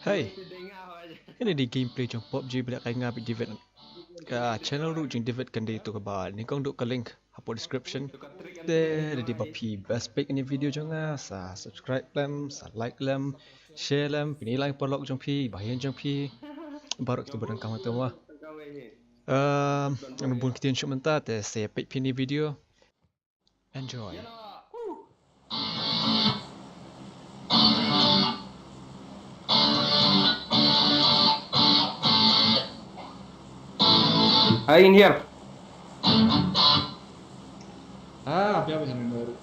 Hai, ini di gameplay trong PUBG bila kai ngah David. Channel ru jeng David kan dia tu ke ba. Ni kong duk ke link apa description. There di bapi best pick ini video jong sa subscribe lam, sa like lam, share lam, pinilai polok jong pi, bahayan jong pi. Baru kita berangkang tu mah. Membun kita insya mentah te saya pick pini video. Enjoy. In here. Biar macam ni baru.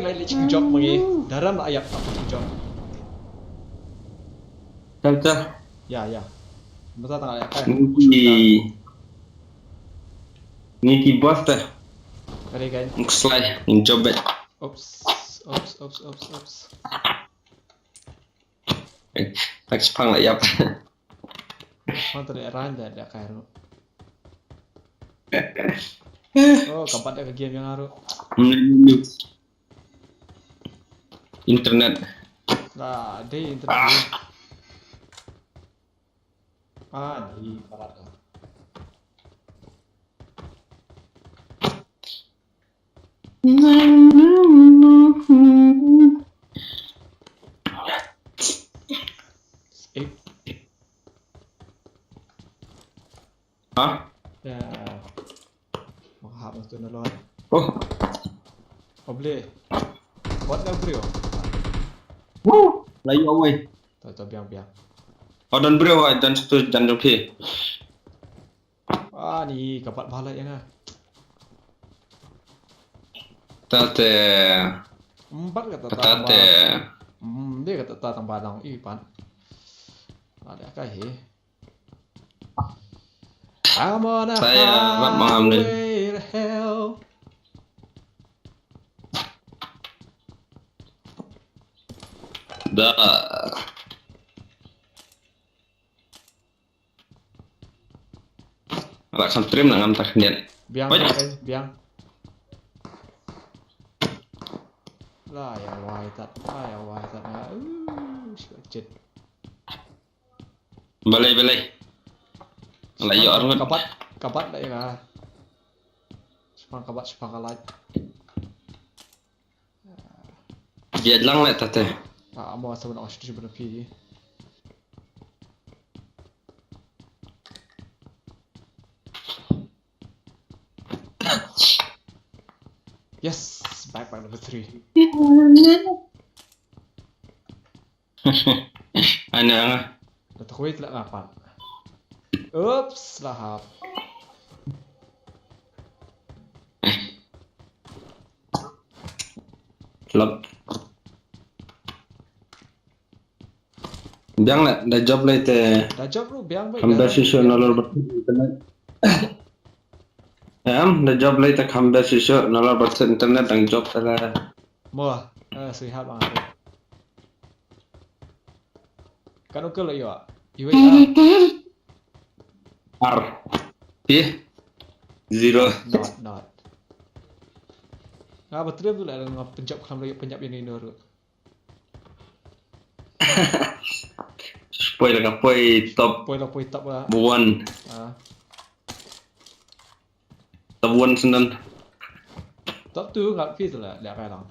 Lain licin job lagi. Daram lah ayat apa job. Tata. Ya. Masa tengah ayat kan. Ni boss dah. Kali kan. Slide in job bet. Oops. Tak sepang lah yap. Mana tu ran dah kayak tu. Oh, kapan dah ke game yang haru. Internet. Nah, di internet. Di barat lah. Ya. Mahal tu nolong. Oh. Boleh. Buat nak beri. Layu away. Tak biang. Dan beri away dan satu dan okey. Ni kapat balai yang ah. Tate. Empat kata tambah. Dia kata tambah dong. Pan. Ada kah he? I'm on a highway to hell. Dah. Agak santrim nak ngantar niat. Biang. Lah ya wai tat. Shit. Balai. Layu orang kapat dah ya. Sepang kalat. Biar lang lah tate. Mau asal nak asyik sebenarnya pi. Yes, back by number 3. Ana. Dah terkuat lah ngapan. Oops, lahap. Lop. Biang lah, dah job lah itu. Dah job lu, biang baik. Hamda siswa nolor internet. Dah job lah itu hamda siswa nolor internet dan job salah. Mau, sihat bang aku. Kan okey lah ya. R. P. 0. Not. Betul tu lah dengan penjap yang ini dulu. Spoil lah, top. Poi top lah. One. Top one senang. Top tu nggak fit lah, lihat kan lang.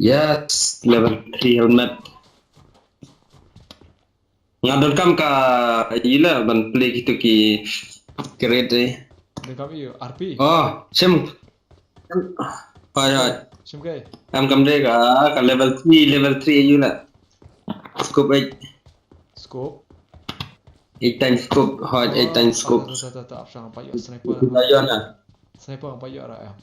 Yes, level 3 helmet. Ngadon kam ka ila ban play gitu ki create ni. Dekat you RP. Oh, sim. Ayat. Sim ke? Kam de ka level 3 you lah. Scope 8. Scope. 8 times scope, hot 8 times scope. Tak, option apa you sniper. Layon lah. Sniper apa you ara ya.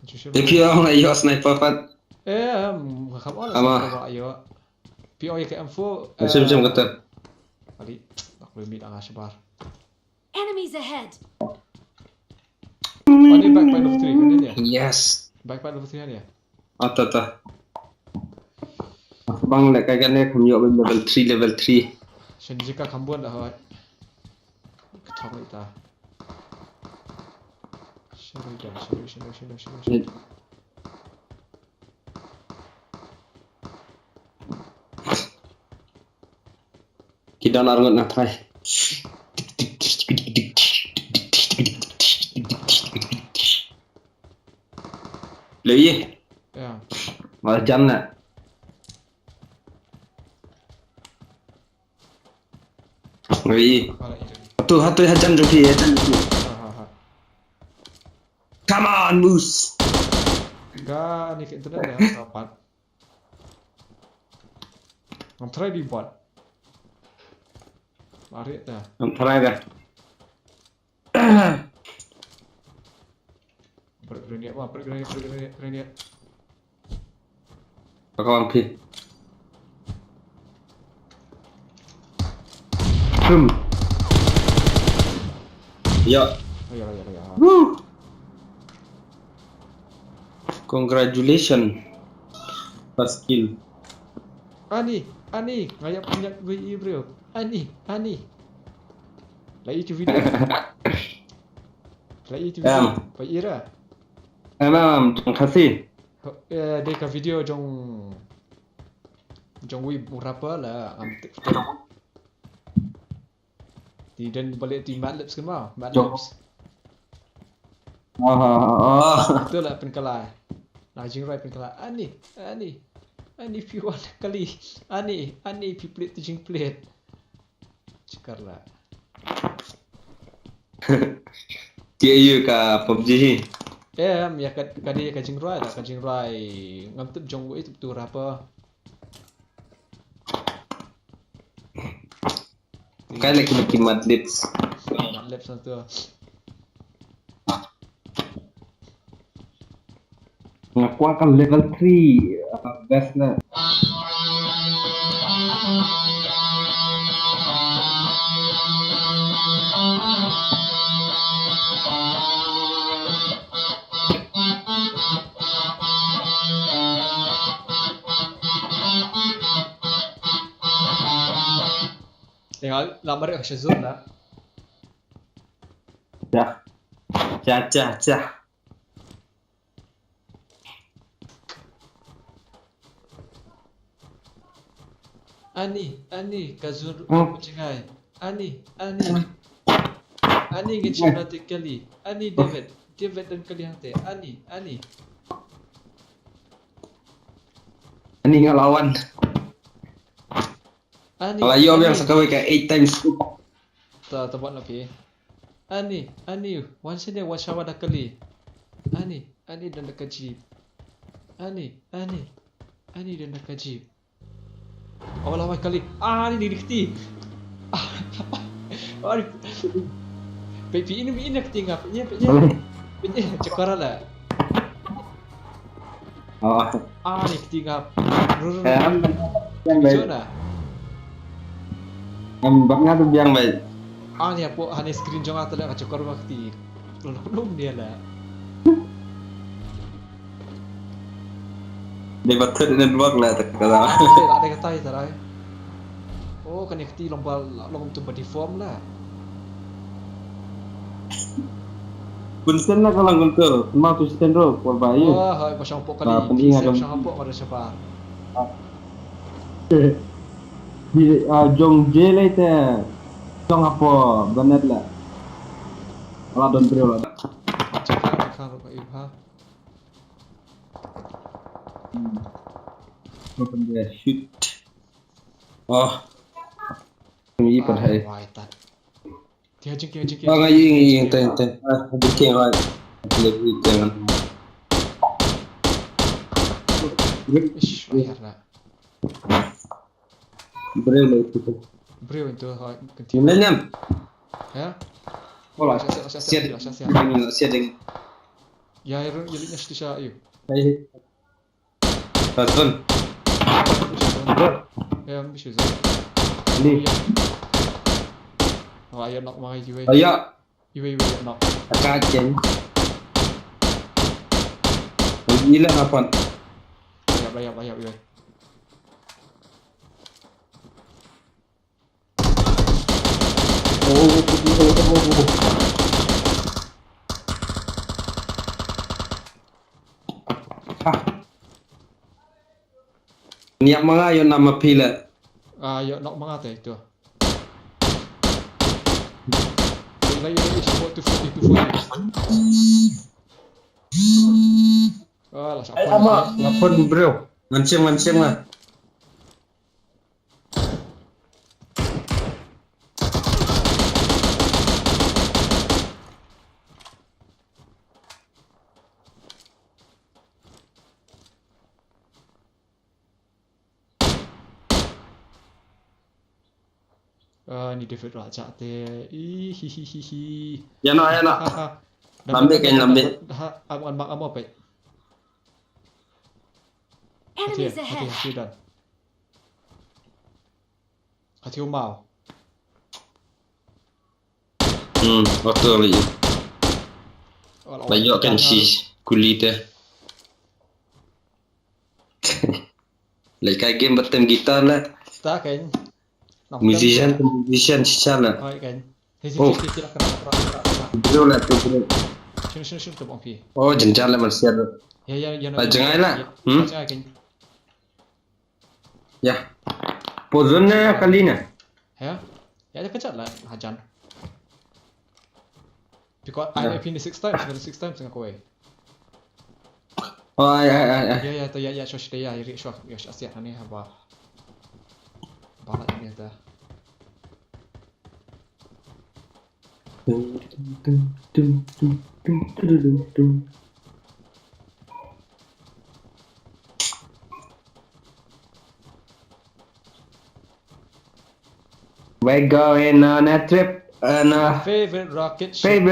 Tapi orang ayo sniper pat. Kham on lah ayo. PO yang KM4. Macam kata. Kali tak boleh meet angah sebar. Enemies ahead. Ada backpack level 3 kan dia? Yes. Backpack level 3 dia? Ta. Bang nak kagaknya kami level 3. Shen jika kambuan dah hot. Ketawa kita. Shadow. Kita nak rangut nak try. Lagi? Ya. Malah jam nak. Lagi. Hatu jam joki ya. Come on, Muss. Enggak, ni ke internet dah kapan. Ngam try di bot. Mari dah. Try dah. Grenade apa? Grenade. Kawan pi. Ya. Ya. Congratulations. First kill. Ani, ngayak punya VE bro. Ani. Lagi tu video. Pak Ira. Khasi. Dia ka video jong web berapa lah amtik. Di dan balik di Madlabs ke mau? Madlabs. Betul lah penkalah. Najing right penkalah. Ani P1 kali. Ani P-plate teaching plate. Cekar lah. Dia ka PUBG. Ya kadi kajing right ngamtep jong itu betul apa? Kan lagi Madlabs. Madlabs tu. Ngaku akan level 3 best lah. Tinggal lambar action zone lah. Cah. Ani kazur cengai. Ani ngecek nanti kali. Ani David dan kali hang teh. Ani. Ani ngelawan. Kalau yo yang sekali kayak 8 times. Tak buat lagi. Ani, one sini one shawa dah kali. Ani dan dekat jeep. Ani dan dekat jeep. Awal kali. Ni dikti. Baby ini nak tinggal. Punya cekaran lah. Ni tinggal. Yang baik. Bangnya tu yang baik. Ni apa? Hanya screen jong atau nak cekar waktu. Belum dia lah. Dia betul network lah tak kata. Tak ada kata tarai. Oh, connecti lomba tu deform lah. Bunsen lah kalau ngultur. Semua tu stand row for bayu. Hai pasang pok kali. Pasang pok pada siapa? Di jong J lah itu. Jong apa? Benar lah. Kalau don bro lah. Kalau kau iba. Open dia shoot. Ini perhai. Dia jeng. Ngayi ten. GKing lah. Lagi jangan. Ish, bayar lah. Bro itu hai continue. Kemudian Ya? Hola. Siap. Siap. Ya, yang mesti siya iyo. Hey. Tasun. Ya, mesti siya. Ni. Oh, ayo knock mga iwe. Ayo. Iwe knock. Akajen. Gila apa? Bayap iwe. Oh. Niat mga yun nama pila. Ayo knock mga teh itu. Lagi support 240. Lah siapa? Ama, lapon bro. Mancing lah. Ni David Raja teh. Hihihihi. Ya nak. Lambat kan lambat. Aman apa? Enemies ahead. Hati dan. Hati mau. Waktu lagi. Banyak kan si kulit dia. Lehkai game bertem gitar lah. Tak kan. Musician secara. Hai kan. Oh. Tidak kena. Bro lah tu bro. Sini tu bang pi. Oh jencar lah masih ada. Ya. Jangan lah. Jangan kan. Ya. Pozonnya kali ni. Ya. Ya kejap lah hajan. Because I have finished 6 times dengan kowe. Oh ya. Ya, shosh dia ya, shosh asyik ni apa. Balak ni dah. We're going on a trip and a Favorite rocket ship.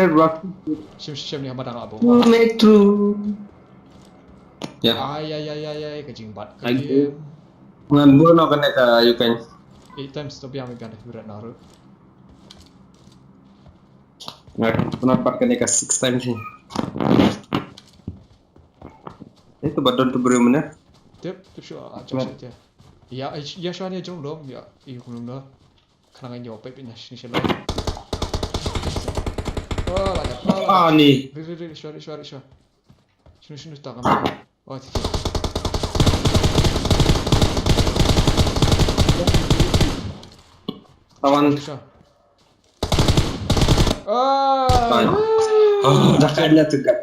Shim ni hamba dah abu. Metro. Ya. Ay, kejing bat. Lagi. Ngan buno kan eta you can 8 times to be American berat naruh. Kenapa kan eka 6 times ni? Itu badon tu belum mana? Tip sure aja saja. Ya sure ni jom dong ya. Belum dah. Kenangan jawab ni sila. Oh, lagi. Ni. Sure. Sini tak kami. Oh, tiap. Tawan. Oh, dah kena tu kan.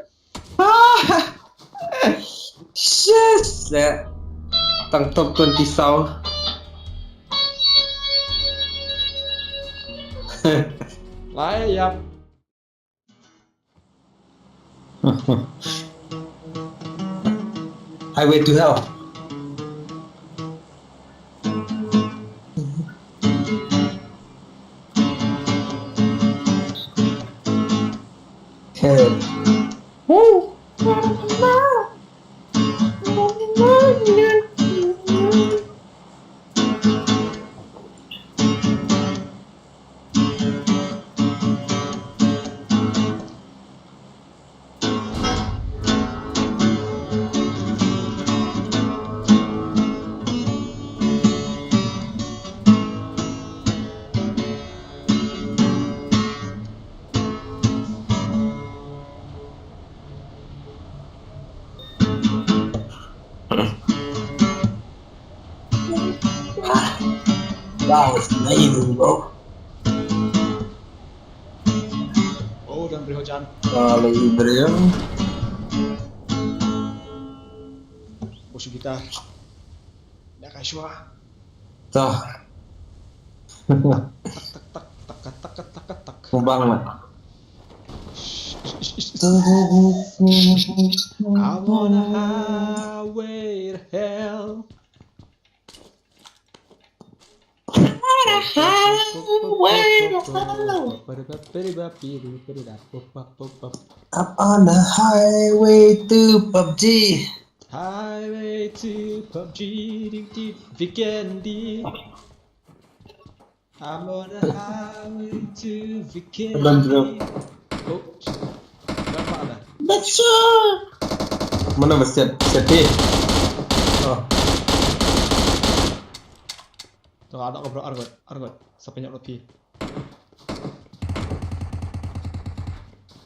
Yes, le. Tang top 20 saw. Layap. Highway to hell. Woo! That was amazing, bro. Oh, dan beri hujan. Kali berian. Musuh kita. Dah kasih. Tuh. Tak. Kumbang lah. I'm on a highway to hell. Up on the highway to PUBG. Highway to PUBG, Vikendi. I'm on the highway to Vikendi. Oh, dapat dah. Betul. Mana berset sedih. Oh, Tunggu anak kau bro, argot. Sampai nyok lebih.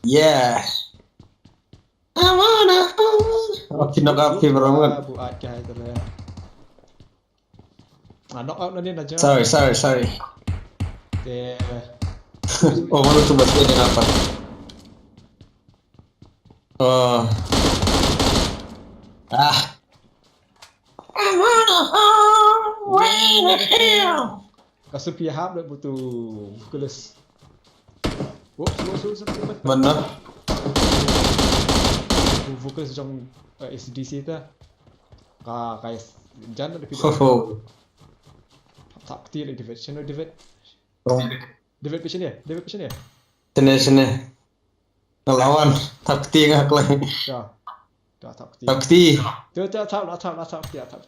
yeah. I wanna hold. Okay, knock out fever banget. Buat kah itu lah. Knock out nanti aja. Sorry. Yeah. Oh, mana tuh bahasa ini apa? Oh. I wanna hold way to hell. Kasih pihak dah butuh kelas. Oh, sampai. Mana? Fokus trong SDC ta. Kayak jangan ada video. Oh. Tak kecil lagi David. Channel David. Oh. David passion dia. Sini. Ngelawan takti ngak lagi. Dah tak kecil. Takti. Dia tak.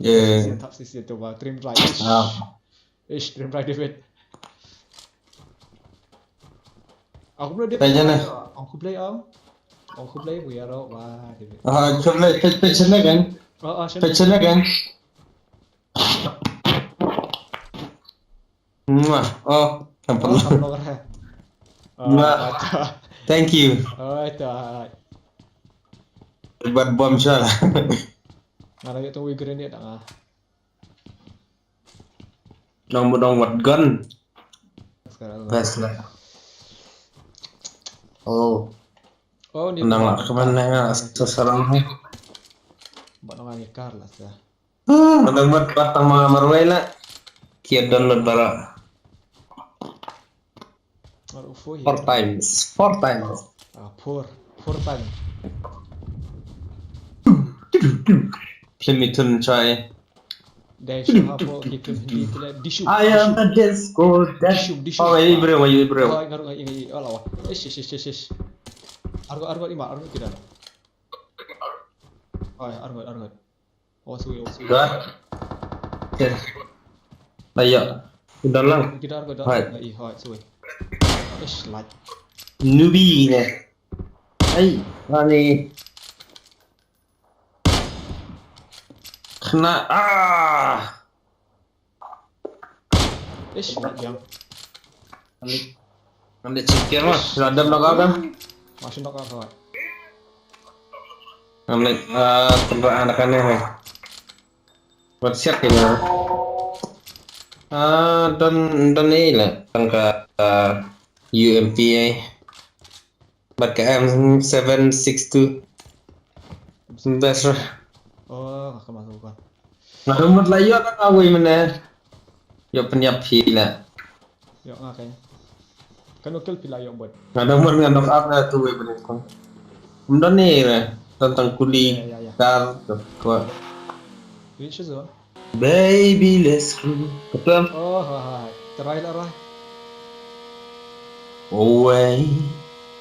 Yeah. Tak sisi tu bah. Trim right. Trim right David. Aku belum dia. Aku play we are out. Wah David. Coba passionnya kan? Passionnya kan? Oh, Kampung Nah. Thank you. Tak. Buat bom salah. Ngarang itu we grenade dah. Dong buat gun. Sekarang. Best lah. Oh, ni. nang kemana ya? Seserang ni. Buat orang nikah lah sah. Nang buat batang mga marway lah. Kia download bara. 4 times. 4 times. Four time. Let me turn try. Dah siapa kita hindi tu dishu. I am a disco Dishu. Oh, ini bro. Ngaruh ini. Oh lawa. Ish. Argot lima. Argot tidak. Oh, argot. Oh, suwi. Dah. Okay. Ayo. Udah lang. Kita argot dah. Hai. Suwi. Ish, like. Newbie ni. Ay, ani. Kena. Ish, like yang. Nanti chicken lah. Radam nak kan? Masih nak apa? Nanti tempat anak-anak ni. Buat siap ni. Dan ni lah. Tangka UMPA. Ba't ka M762. Best lah. Oh, akan masukkan. Nahumot lah yun ang away mo na. Yung panyapila. Yung akin. Kanukil pila yung buat. Nahumot nga knock out na tuwe ba nito. Umdan ni na. Tantang kuli. Yeah. Kar. Kwa. Reach zone. Baby, let's go. Kapam. Oh, hai. Try lah. Away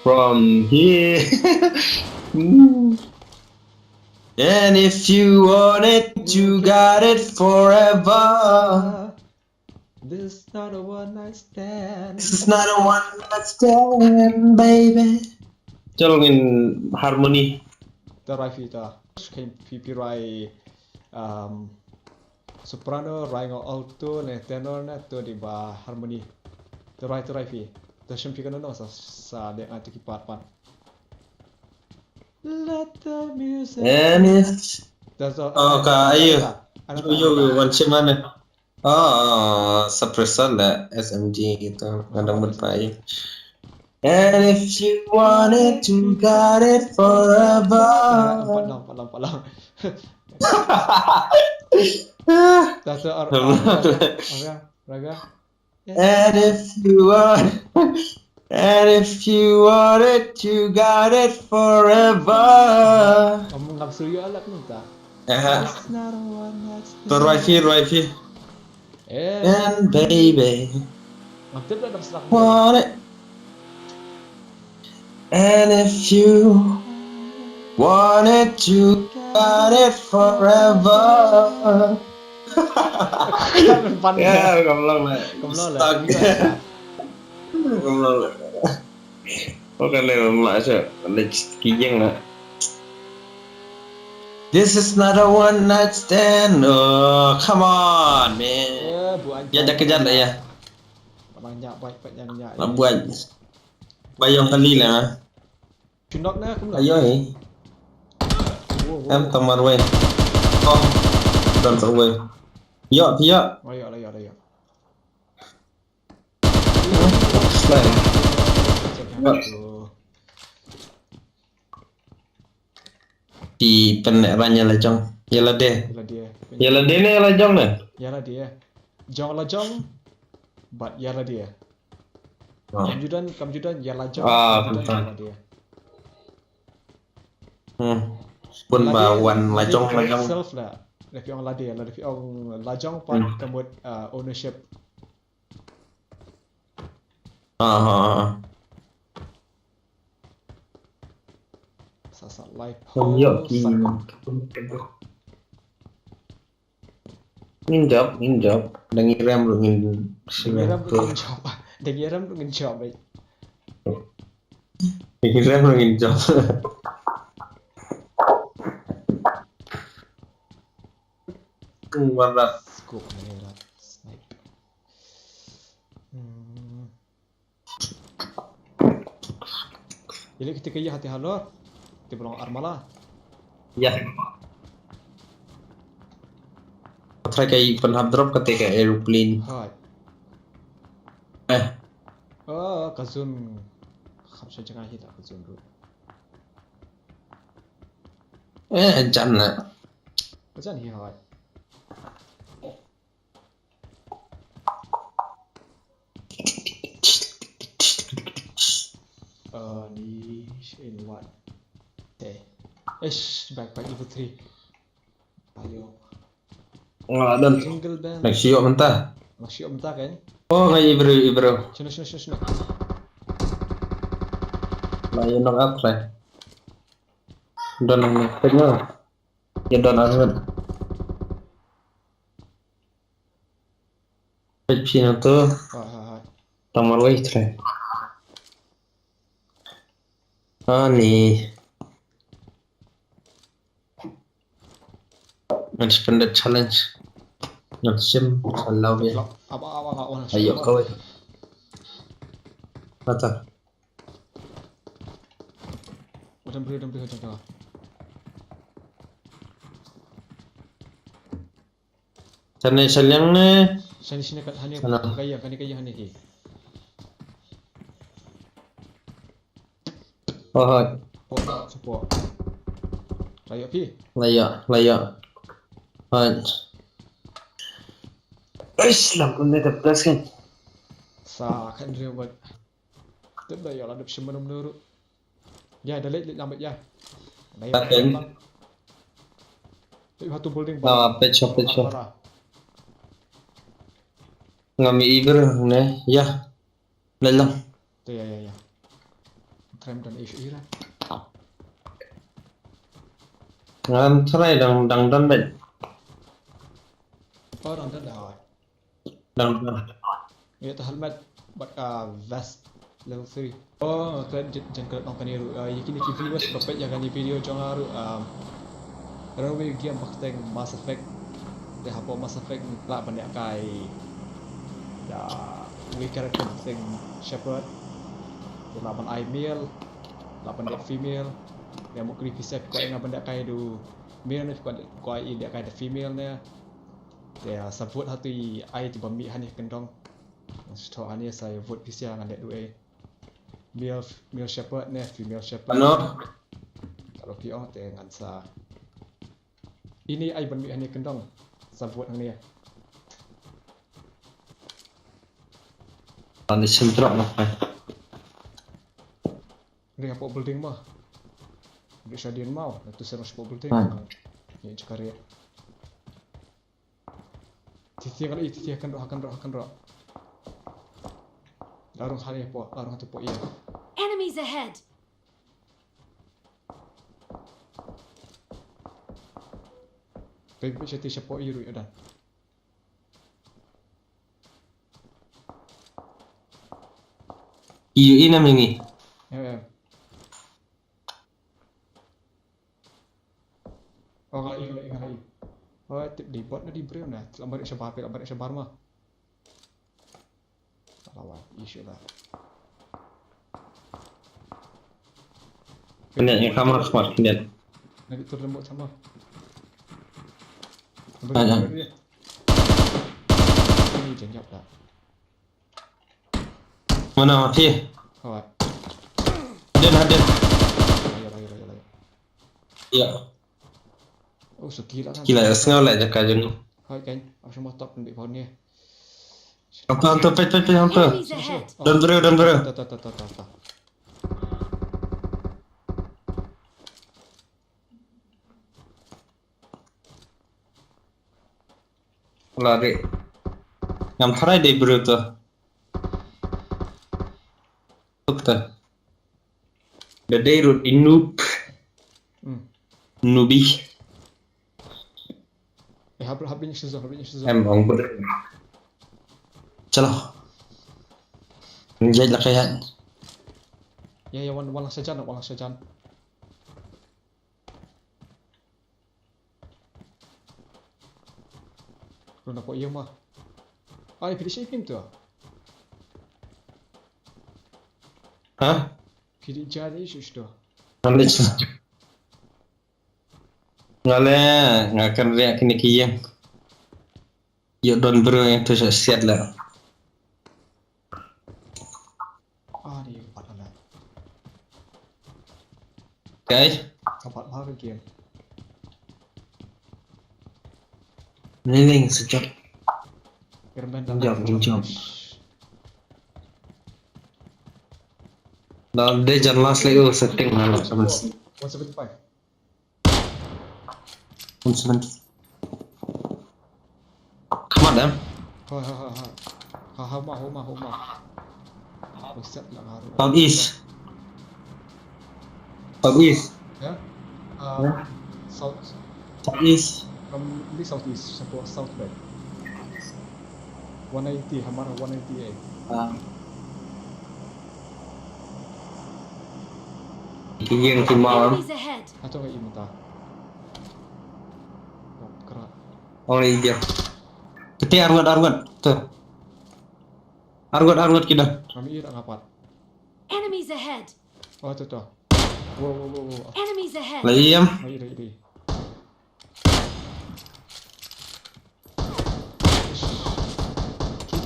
from here. And if you want it, you got it forever. This is not a one night stand. This is not a one night stand, baby. Tolongin harmoni. Try kita. Kayak PP Rai soprano, Rai alto, tenor tu di bawah harmoni. Try fi. Terus kan no sa de ati kipat. Let the music. And if kayo. Yo, once mana? Suppressor lah SMG gitu. Kadang berpayu. And if you want it, you got it forever. Palang. That's raga. And if you want it, you got it forever. Kamu ngap suyo alat minta. To Wifi. And baby. Mantap dah terserah. Want it. And if you want it, you got it forever. Ya, gomlong lah. Stuck. Gomlong lah. Bukan gomlong aja. GKing lah. This is not a one night stand. Oh, come on, man. Ya, kejar dah ya. Banyak banyak. Nak buat bayang kali lah. Cunok na aku. Ayo eh. Em tamar weh. Oh, dan terweh. Yo. Ayo. Slide. Di penerannya lah jong. Yalah deh. Yalah deh ni lah jong ni. Yalah dia. Jong lah jong. But yalah dia. Kamjudan yalah jong. Yalah dia. Pun bawan lah jong. Self lah. Tapi orang lah dia. Tapi orang lah jong pun kemud ownership. Sasak live. Yo, Nginjab. Dengiram lu Dengiram lu nginjab baik. Dengiram lu nginjab. Warat. Scope merat. Snipe. Jadi ketika ia hati halor, kita pulang armala. Ya. Try kayak penhab drop ketika aeroplane. Hai. Kazun. Khamsa jangan hit kazun dulu. Jangan. Jangan hi hai. Niche in what? Okay. Backpack level 3. Ayo. Dan Jingle bell. nak siok mentah. Masih mentah kan? Oh, ngai ibro. Sino. Layo nak apa? Don ni tengok. Ya don Ahmed. Pecina tu. Hai. Tamar wei try. Ni. Expanded challenge. Yang sim salau ya. Apa. Ayo kau. Mata. Udah beri contoh. Sana salyang ni. Sini kat hani kaya hani ki. Oh, support. Layak pi. Layak. Islam pun dah plus kan. Kan dia buat. Tidak ya lah, ada menurut. Ya, dah lihat lambat ya. Tapi satu building. Page shop. Ngami iber ni, ya. Lelang. Ya. Tram dan isu lah. Ngan try dang bet. Oh, dang dah. Dang. Ya, tu helmet buat vest level 3. Oh, tu jangka nong kaniru. Yakin iki viewers dapat jangan ni video jangan aru runway game pakting Mass Effect. Dia hapo Mass Effect lah banyak kai. Ya, we character pakting Shepherd. Lapan I male, lapan dia female. Yang mau creepy set kau yang benda kai du male ni kau ai dia kai the female ni. Dia sebut hatu I tu bami hani kendong. Setahu ani saya vote PC yang ada dua. Male shepherd ni, female shepherd. Ano? Kalau PO dengan sa. Ini I bami hani kendong. Sebut hang ni. Ani sentrok nak. Ni apa building mah? Duk Shadian mau, tu serang sport building. Ni cakap. Titi akan rock. Larung hari po, larung tu po iya. Enemies ahead! Baik cerita siapa iru ada. Iyo ina mingi. Ya. Oh, kalau. Oh, tip di bot na di breu na. Lambat siya mah. Lawan, isu lah. Ini kamera smart lihat. Nanti turun lembut sama. Ada. Ini jengkap tak? Mana mati? Oh, Ada. Ayo. Iya. Oh, sekila kan. Gila, sengal aja kajen. Hai kan, aku semua top ambil pohon ni. Apa? Enemies ahead! Dan bro. Tak. Lari. Ngam try deh bro tuh. Tuh. Dadai root inoob. Nubi. Habis ni susah. Emang bener. Chalo. Menjadi lah kayak. Ya, walang sajan. Kau nak iya mah. Ini pilih shaping tu. Hah? Pilih jadi isu tu. Knowledge. Nggak akan react kini kiyang. Yo don bro yang tu siat lah. Ni empat anak. Guys, Empat baru game. niling sejak. Jom. Nah, dia jangan last lagi setting malah sama si. 175. 170. Come on, damn. Homa. Besar lah haru. Southeast. Ya? Southeast. From the southeast, south back. 180, हमारा 180 है. Gigabyte timah. Enemies ahead! Atau nggak ini tak? Kerak. Oh iya. Kita argot tuh. Argot kita. Kami ira ngapat. Enemies ahead! Oh tu. Wow. Enemies ahead! Lagi jam. Iri.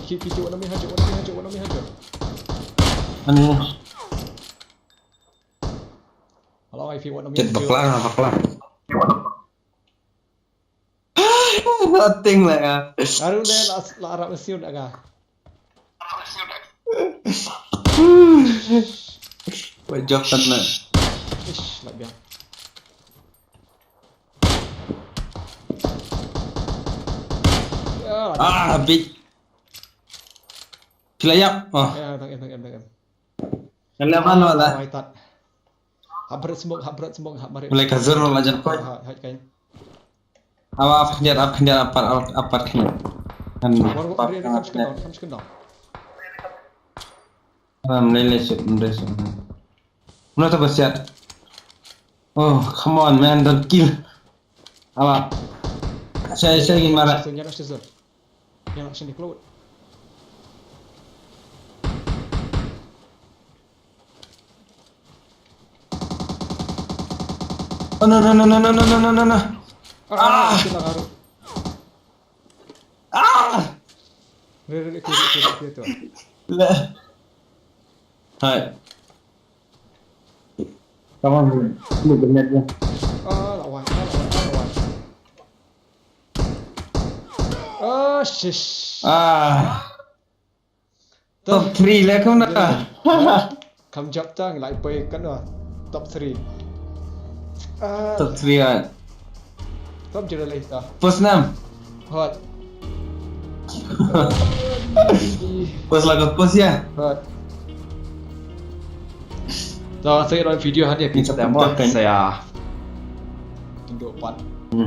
Kita warna merah hajar. Anu. Kalau wifi warna Cet merah. baklar. Nothing lah ya. Aru deh la Arab Mesir dah. Wajah tanah. Ish, nak biar. Habis. Kilayap. Oh. Ya, tang. Kalau mana lah. Waitat. Habrat smoke, habrat. Mulai kazur lah jangan kau. Hai kain. Apa kena. Kan. Kamu sekenal. Mulai lesut. Mana tu bersiap? Oh, come on man, don't kill. Apa? Saya ingin marah. Yang sini keluar. Oh no. Kita harus. Kiri tu. Lah. Hai. Kamu lu benar ya. Lawan. Shish. Top 3 lah kamu nak. Kamu jap tang lại pergi kan top 3. Top 3 kan. Top je lah dah. Post 6. Hot. Post lagu post ya. Hot. So saya dalam video hari ni kita mau saya tunduk buat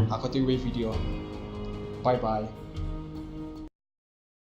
aku tunggu video. Bye bye.